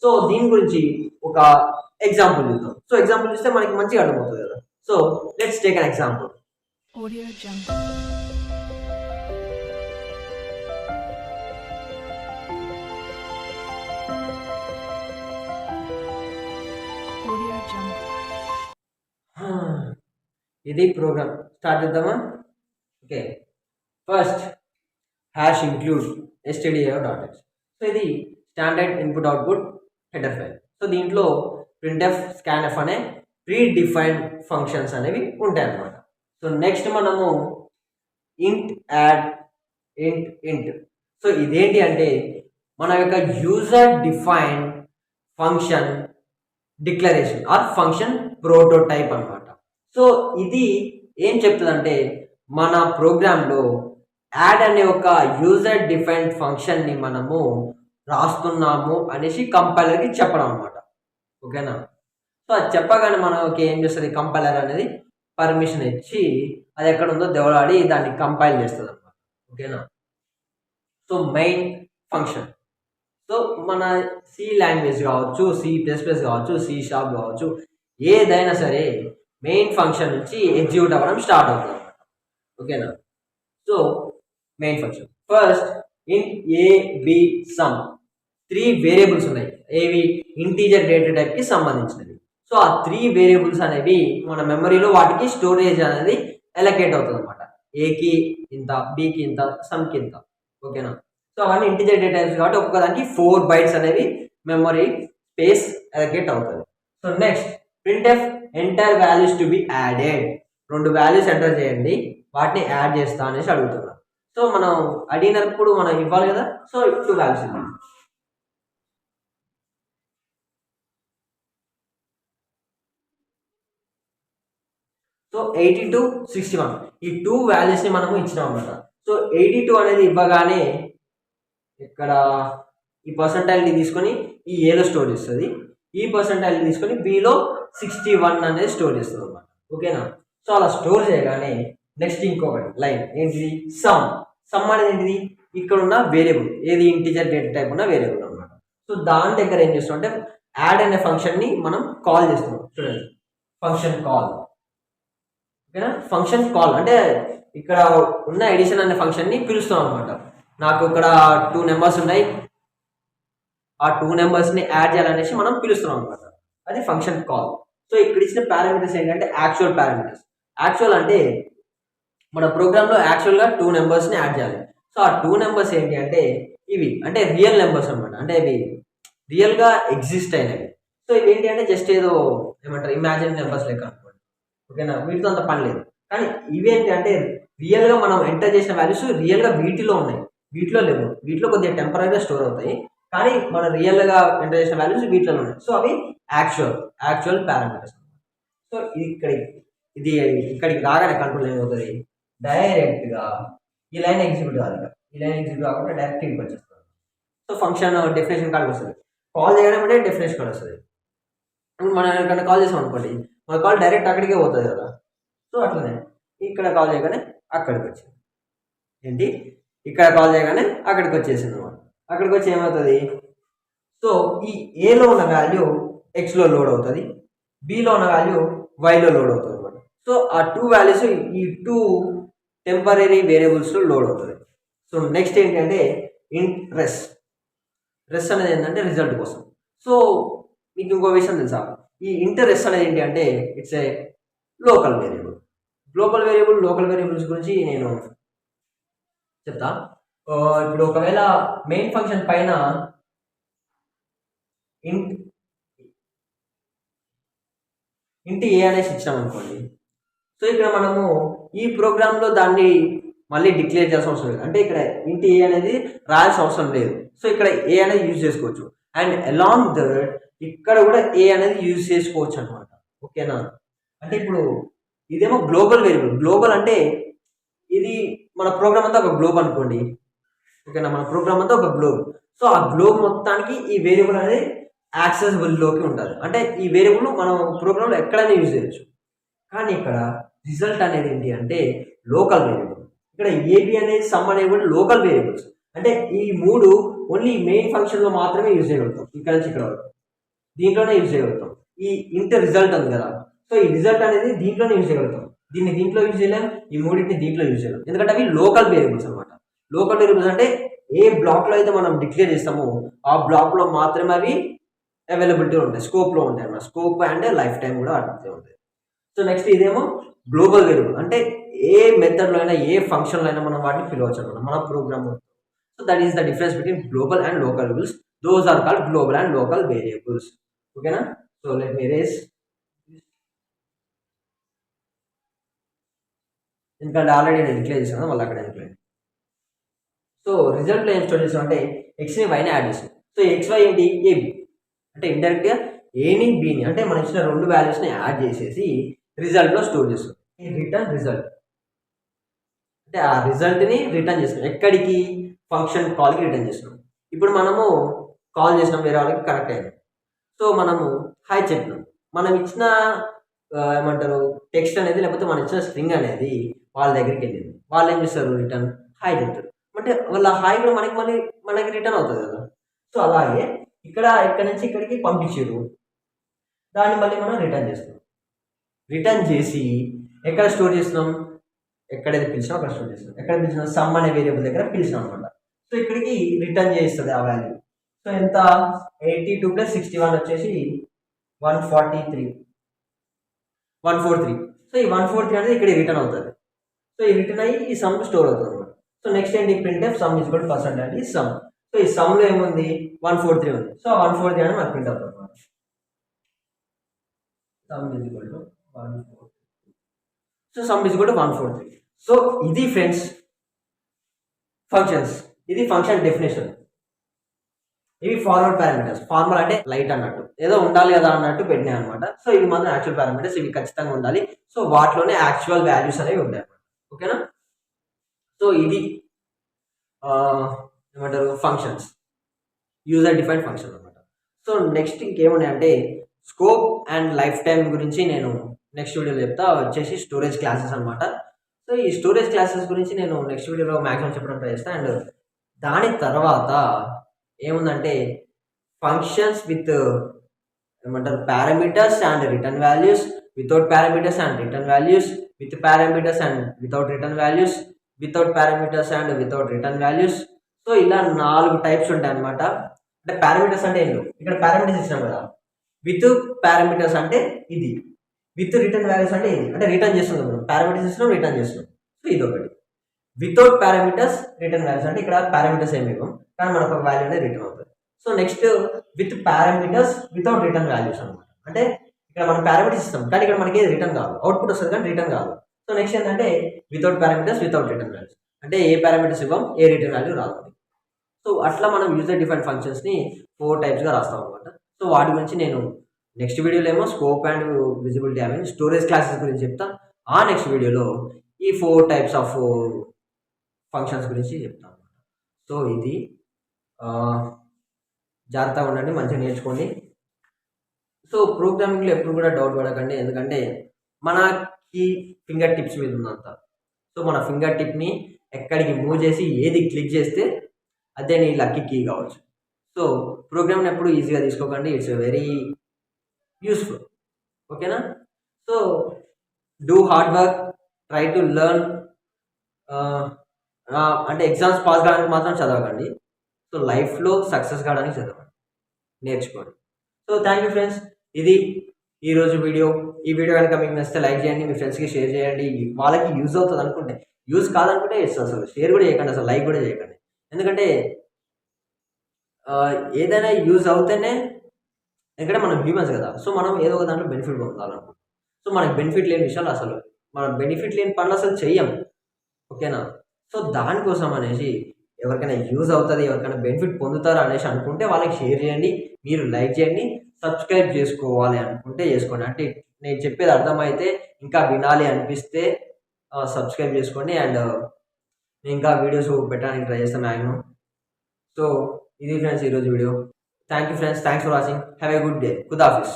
So దీని గురించి ఒక ఎగ్జాంపుల్ చూద్దాం. సో ఎగ్జాంపుల్ చూస్తే మనకి మంచిగా అర్థమవుతుంది కదా. So let's take an example. ఇది ప్రోగ్రామ్ స్టార్ట్ చేద్దామా? Okay, first hash include stdio.h. So ఇది standard input output header file. So దీంట్లో ప్రింట్ఎఫ్, స్కాన్ఎఫ్ అనే ప్రీ డిఫైన్డ్ ఫంక్షన్స్ అనేవి ఉంటాయి అన్నమాట. సో నెక్స్ట్ మనము ఇంట్ యాడ్ ఇంట్. సో ఇదేంటి అంటే మన యొక్క user defined function declaration or function prototype అనమాట. సో ఇది ఏం చెప్తుందంటే మన ప్రోగ్రాంలో యాడ్ అనే ఒక యూజర్ డిఫైన్డ్ ఫంక్షన్ని మనము రాస్తున్నాము అనేసి కంపైలర్కి చెప్పడం అనమాట. ఓకేనా? సో అది చెప్పగానే మనకి ఏం చేస్తుంది, కంపైలర్ అనేది పర్మిషన్ ఇచ్చి అది ఎక్కడ ఉందో దేవులాడి దాన్ని కంపైల్ చేస్తుంది అనమాట. ఓకేనా? సో మెయిన్ ఫంక్షన్, సో మన సి లాంగ్వేజ్ కావచ్చు, C++ కావచ్చు, C# కావచ్చు, ఏదైనా సరే మెయిన్ ఫంక్షన్ నుంచి ఎగ్జిక్యూట్ అవ్వడం స్టార్ట్ అవుతుంది అనమాట. ఓకేనా? So main function first in AB some 3 variables ఉన్నాయి. ఏవి? ఇంటీజర్ డేటా టైప్కి సంబంధించినవి. సో ఆ 3 వేరియబుల్స్ అనేవి మన మెమరీలో వాటికి స్టోరేజ్ అనేది ఎలకేట్ అవుతుంది అనమాట. ఏకి ఇంత, బికి ఇంత, సమ్కి ఇంత. ఓకేనా? సో అవన్నీ ఇంటీజర్ డేటా టైప్స్ కాబట్టి ఒక్కొక్కదానికి 4 bytes అనేవి మెమరీ స్పేస్ ఎలకేట్ అవుతుంది. So next printf enter values to be added. 2 values enter చేయండి, వాటిని యాడ్ చేస్తా అనేసి అడుగుతున్నాం. సో మనం అడిగినప్పుడు మనం ఇవ్వాలి కదా. సో 2 వాల్యూస్ ఇవ్వాలి. సో 82, 61 ఈ 2 వాల్యూస్ని మనము ఇచ్చినాం అనమాట. సో 82 అనేది ఇవ్వగానే ఇక్కడ ఈ పర్సంటైల్ని తీసుకొని ఈ ఏలో స్టోర్ చేస్తుంది, ఈ పర్సంటైల్ని తీసుకొని బిలో 61 అనేది స్టోర్ చేస్తుంది అనమాట. ఓకేనా? సో అలా స్టోర్ చేయగానే నెక్స్ట్ ఇంకొకటి లైన్ ఏంటిది, సమ్ అనేది ఏంటిది, ఇక్కడ ఉన్న వేరియబుల్, ఏది ఇంటీజర్ డేటా టైప్ ఉన్న వేరియబుల్ అనమాట. సో దాని దగ్గర ఏం చేస్తాం అంటే యాడ్ అనే ఫంక్షన్ని మనం కాల్ చేస్తున్నాం. చూడండి, ఫంక్షన్ కాల్. ఓకేనా? ఫంక్షన్ కాల్ అంటే ఇక్కడ ఉన్న ఎడిషన్ అనే ఫంక్షన్ని పిలుస్తాం అనమాట. నాకు ఇక్కడ 2 నెంబర్స్ ఉన్నాయి, ఆ 2 నెంబర్స్ని యాడ్ చేయాలనేసి మనం పిలుస్తున్నాం అనమాట. అది ఫంక్షన్ కాల్. సో ఇక్కడ ఇచ్చిన పారామీటర్స్ ఏంటంటే యాక్చువల్ పారామీటర్స్. యాక్చువల్ అంటే మన ప్రోగ్రాంలో యాక్చువల్గా 2 నెంబర్స్ని యాడ్ చేయాలి. సో ఆ 2 నెంబర్స్ ఏంటి అంటే ఇవి అంటే రియల్ నెంబర్స్ అనమాట. అంటే ఇవి రియల్గా ఎగ్జిస్ట్ అయినవి. సో ఇవి ఏంటి అంటే జస్ట్ ఏదో ఏమంటారు ఇమాజిన్ నెంబర్స్ లెక్క అనుకోండి. ఓకేనా? వీటితో అంత పని లేదు. కానీ ఇవేంటి అంటే రియల్గా మనం ఎంటర్ చేసిన వాల్యూస్ రియల్గా వీటిలో ఉన్నాయి, వీటిలో లేవు. వీటిలో కొద్దిగా టెంపరీగా స్టోర్ అవుతాయి, కానీ మన రియల్గా ఎంటర్ చేసిన వాల్యూస్ వీటిలో ఉన్నాయి. సో అవి యాక్చువల్ పారామీటర్స్. సో ఇది ఇక్కడికి రాగానే కంట్రోల్ ఏమవుతుంది, డైరెక్ట్గా ఈ లైన్ ఎగ్జిక్యూట్ కాదు, ఈ లైన్ ఎగ్జిక్యూట్ కాకుండా డైరెక్ట్ ఇక్కడికి వచ్చేస్తుంది. సో ఫంక్షన్ డెఫినేషన్ కార్డ్ వస్తుంది. కాల్ చేయడం అంటే డెఫినేషన్ కార్డ్ వస్తుంది. మనం ఎక్కడికైనా కాల్ చేసాం అనుకోండి, మన కాల్ డైరెక్ట్ అక్కడికే పోతుంది కదా. సో అట్లనే ఇక్కడ కాల్ చేయగానే అక్కడికి వచ్చింది. ఏంటి, ఇక్కడ కాల్ చేయగానే అక్కడికి వచ్చేసింది అనమాట. అక్కడికి వచ్చి ఏమవుతుంది, సో ఈ ఏలో ఉన్న వాల్యూ ఎక్స్లో లోడ్ అవుతుంది, బిలో ఉన్న వాల్యూ వైలో లోడ్ అవుతుంది అనమాట. సో ఆ 2 వాల్యూస్ ఈ 2 టెంపరీ వేరియబుల్స్లో లోడ్ అవుతుంది. సో నెక్స్ట్ ఏంటంటే ఇంట్ రెస్ అనేది ఏంటంటే రిజల్ట్ కోసం. సో మీకు ఇంకో విషయం తెలుసా, ఈ ఇంటరెస్ అనేది ఏంటి అంటే it's a local variable. Local variables గురించి నేను చెప్తా. ఇప్పుడు ఒకవేళ మెయిన్ ఫంక్షన్ పైన ఇంట్ ఏ అనేసి ఇచ్చాం అనుకోండి. సో ఇక్కడ మనము ఈ ప్రోగ్రాంలో దాన్ని మళ్ళీ డిక్లేర్ చేయాల్సిన అవసరం లేదు. అంటే ఇక్కడ ఇంట్ ఏ అనేది రాయాల్సిన అవసరం లేదు. సో ఇక్కడ ఏ అనేది యూజ్ చేసుకోవచ్చు. అండ్ అలాంగ్ దట్ ఇక్కడ కూడా ఏ అనేది యూజ్ చేసుకోవచ్చు అనమాట. ఓకేనా? అంటే ఇప్పుడు ఇదేమో గ్లోబల్ వేరియబుల్. గ్లోబల్ అంటే ఇది మన ప్రోగ్రామ్ అంతా ఒక గ్లోబ్ అనుకోండి. ఓకేనా? మన ప్రోగ్రామ్ అంతా ఒక గ్లోబ్. సో ఆ గ్లోబ్ మొత్తానికి ఈ వేరియబుల్ అనేది యాక్సెసిబుల్లోకి ఉంటుంది. అంటే ఈ వేరియబుల్ మనం ప్రోగ్రాంలో ఎక్కడైనా యూజ్ చేయొచ్చు. కానీ ఇక్కడ రిజల్ట్ అనేది ఏంటి అంటే లోకల్ వేరియబుల్. ఇక్కడ ఏబి అనేది సమ్ అనేవి కూడా లోకల్ వేరియబుల్స్. అంటే ఈ 3 ఓన్లీ మెయిన్ ఫంక్షన్లో మాత్రమే యూజ్ చేయగలుగుతాం, ఇక్కడ నుంచి ఇక్కడ వరకు దీంట్లోనే యూజ్ చేయగలుగుతాం. ఈ ఇంట్ రిజల్ట్ ఉంది కదా, సో ఈ రిజల్ట్ అనేది దీంట్లోనే యూజ్ చేయగలుగుతాం. దీన్ని దీంట్లో యూజ్ చేయలేం, ఈ మూడింటిని దీంట్లో యూజ్ చేయలేం, ఎందుకంటే అవి లోకల్ వేరియబుల్స్ అనమాట. లోకల్ వేరియబుల్స్ అంటే ఏ బ్లాక్లో అయితే మనం డిక్లేర్ చేస్తామో ఆ బ్లాక్లో మాత్రమే అవి అవైలబిలిటీ ఉంటాయి, స్కోప్లో ఉంటాయి అన్నమాట. స్కోప్ అండ్ లైఫ్ టైం కూడా అట్లే ఉంటాయి. సో నెక్స్ట్ ఇదేమో గ్లోబల్ వేరియబుల్, అంటే ఏ మెథడ్లో అయినా ఏ ఫంక్షన్లో అయినా మనం వాటిని పిలవచ్చు అనమాట మన program. So that is the difference between global and local variables. Those are called global and local variables. ఓకేనా? సో లెట్ మీ రేస్, ఎందుకంటే ఆల్రెడీ నేను డిక్లేర్ చేశాను, మళ్ళీ అక్కడ డిక్లేర్. సో రిజల్ట్లో ఏం స్టోర్ చేస్తాం అంటే ఎక్స్ని వైని యాడ్ చేస్తాం. సో ఎక్స్వై ఏంటి? ఏబి, అంటే ఇండైరెక్ట్గా ఏని బిని, అంటే మనం ఇచ్చిన రెండు వాల్యూస్ని యాడ్ చేసేసి రిజల్ట్లో స్టోర్ చేస్తాం. ఈ రిటర్న్ రిజల్ట్ అంటే ఆ రిజల్ట్ని రిటర్న్ చేస్తాం. ఎక్కడికి? ఫంక్షన్ కాల్కి రిటర్న్ చేస్తున్నాం. ఇప్పుడు మనము కాల్ చేసినాం, వేరే వాళ్ళకి కనెక్ట్ అయింది. సో మనము హాయ్ చెప్పినాం, మనం ఇచ్చిన ఏమంటారు టెక్స్ట్ అనేది, లేకపోతే మనం ఇచ్చిన స్ట్రింగ్ అనేది వాళ్ళ దగ్గరికి వెళ్ళింది. వాళ్ళు ఏం చేస్తారు? రిటర్న్ హాయ్ చెప్తారు. అంటే వాళ్ళ హాయ్ కూడా మనకి రిటర్న్ అవుతుంది కదా. సో అలాగే ఇక్కడ నుంచి ఇక్కడికి పంపించారు, దాన్ని మళ్ళీ మనం రిటర్న్ చేస్తున్నాం. రిటర్న్ చేసి ఎక్కడ స్టోర్ చేస్తున్నాం? ఎక్కడైతే పిలిచినా అక్కడ స్టోర్ చేస్తున్నాం. ఎక్కడ పిలిచినా? సమ్ అనే వేరియబుల్ దగ్గర పిలిచినాం అనమాట. సో ఇక్కడికి రిటర్న్ చేస్తుంది ఆ వాల్యూ. సో ఎంత? 82 + 61 వచ్చేసి 143. సో ఈ 143 అనేది ఇక్కడ రిటర్న్ అవుతుంది. సో ఈ రిటర్న్ అయ్యి ఈ సమ్ స్టోర్ అవుతుంది అనమాట. సో నెక్స్ట్ ఏంటి? Print F some is equal to percent ఈ సమ్. సో ఈ సమ్లో ఏముంది? 143 ఉంది. సో ఆ 143 అనేది మనకు ప్రింట్ అవుతుంది అనమాట. Some is equal to 143. So some is equal to 143. So ఇది ఫ్రెండ్స్ ఫంక్షన్స్. ఇది ఫంక్షన్ డెఫినేషన్. ఇవి ఫార్వర్డ్ పారామీటర్స్. ఫార్మల్ అంటే లైట్ అన్నట్టు, ఏదో ఉండాలి కదా అన్నట్టు పెట్టినాయి అనమాట. సో ఇవి మాత్రం యాక్చువల్ పారామీటర్స్, ఇవి ఖచ్చితంగా ఉండాలి. సో వాటిలోనే యాక్చువల్ వాల్యూస్ అనేవి ఉంటాయి అన్నమాట. ఓకేనా? సో ఇది ఏమంటారు ఫంక్షన్స్, యూజర్ డిఫైన్డ్ ఫంక్షన్ అనమాట. సో నెక్స్ట్ ఇంకేమున్నాయి అంటే స్కోప్ అండ్ లైఫ్ టైం గురించి నేను నెక్స్ట్ వీడియోలో చెప్తా. వచ్చేసి స్టోరేజ్ క్లాసెస్ అనమాట. సో ఈ స్టోరేజ్ క్లాసెస్ గురించి నేను నెక్స్ట్ వీడియోలో మ్యాక్సిమం చెప్పడం ట్రై చేస్తాను. అండ్ దాని తర్వాత ఏముందంటే ఫంక్షన్స్ విత్ ఏమంటారు parameters and return values, without parameters and return values, with parameters and without return values, without parameters and without return values. So ఇలా 4 టైప్స్ ఉంటాయి అనమాట. అంటే పారామీటర్స్ అంటే ఏంటో ఇక్కడ పారామీటర్స్ ఇచ్చినాం కదా, విత్ పారామీటర్స్ అంటే ఇది, విత్ రిటర్న్ వాల్యూస్ అంటే ఇది, అంటే రిటర్న్ చేస్తున్నాం మనం, పారామీటర్స్ ఇస్తున్నాం రిటర్న్ చేస్తున్నాం. సో ఇది ఒకటి. వితౌట్ పారామీటర్స్ రిటర్న్ వాల్యూస్ అంటే ఇక్కడ పారామీటర్స్ ఏమి ఇవ్వం, కానీ మనకు ఒక వాల్యూ అనేది రిటర్న్ అవుతుంది. So next with parameters without return values అనమాట. అంటే ఇక్కడ మనం పారామీటర్స్ ఇస్తాం కానీ ఇక్కడ మనకి రిటర్న్ కాదు, అవుట్పుట్ వస్తుంది కానీ రిటర్న్ కాదు. సో నెక్స్ట్ ఏంటంటే without parameters without return values, అంటే ఏ పారామీటర్స్ ఇవ్వం, ఏ రిటర్న్ వాల్యూ రాదు. సో అట్లా మనం యూజర్ డిఫైన్డ్ ఫంక్షన్స్ని 4 టైప్స్గా రాస్తాం అనమాట. సో వాటి గురించి నేను నెక్స్ట్ వీడియోలో ఏమో స్కోప్ అండ్ విజిబిలిటీ అవి స్టోరేజ్ క్లాసెస్ గురించి చెప్తా. ఆ నెక్స్ట్ వీడియోలో ఈ 4 టైప్స్ ఆఫ్ ఫంక్షన్స్ గురించి చెప్తాను. సో ఇది జాగ్రత్తగా ఉండండి, మంచిగా నేర్చుకోండి. సో ప్రోగ్రామింగ్లో ఎప్పుడు కూడా డౌట్ పడకండి, ఎందుకంటే మనకి ఫింగర్ టిప్స్ మీద ఉందంతా. సో మన ఫింగర్ టిప్ని ఎక్కడికి మూవ్ చేసి ఏది క్లిక్ చేస్తే అదే నీ లక్కీ కీ కావచ్చు. సో ప్రోగ్రామ్ని ఎప్పుడు ఈజీగా తీసుకోకండి, ఇట్స్ వెరీ యూస్ఫుల్. ఓకేనా? So do hard work, try to learn. అంటే ఎగ్జామ్స్ పాస్ కావడానికి మాత్రం చదవకండి, సో లైఫ్లో సక్సెస్ కావడానికి చదవండి, నేర్చుకోండి. సో థ్యాంక్ యూ ఫ్రెండ్స్, ఇది ఈరోజు వీడియో. ఈ వీడియో కనుక మీకు నచ్చితే లైక్ చేయండి, మీ ఫ్రెండ్స్కి షేర్ చేయండి. వాళ్ళకి యూజ్ అవుతుంది అనుకుంటే, యూజ్ కాదనుకుంటే అసలు షేర్ కూడా చేయకండి, అసలు లైక్ కూడా చేయకండి. ఎందుకంటే ఏదైనా యూజ్ అవుతేనే, ఎందుకంటే మనం హ్యూమన్స్ కదా, సో మనం ఏదో ఒక దాంట్లో బెనిఫిట్ పొందాలనుకుంటాం. సో మనకి బెనిఫిట్ లేని విషయాలు అసలు, మనం బెనిఫిట్ లేని పనులు అసలు చెయ్యం. ఓకేనా? సో దానికోసం అనేసి ఎవరికైనా యూజ్ అవుతుంది, ఎవరికైనా బెనిఫిట్ పొందుతారు అనేసి అనుకుంటే వాళ్ళకి షేర్ చేయండి, మీరు లైక్ చేయండి, సబ్స్క్రైబ్ చేసుకోవాలి అనుకుంటే చేసుకోండి. అంటే నేను చెప్పేది అర్థమైతే, ఇంకా వినాలి అనిపిస్తే సబ్స్క్రైబ్ చేసుకోండి. అండ్ నేను ఇంకా వీడియోస్ పెట్టడానికి ట్రై చేస్తాను మ్యాక్సిమం. సో ఇది ఫ్రెండ్స్ ఈరోజు video. Thank you friends, thanks for watching, have a good day. ఖుద్ హాఫిజ్.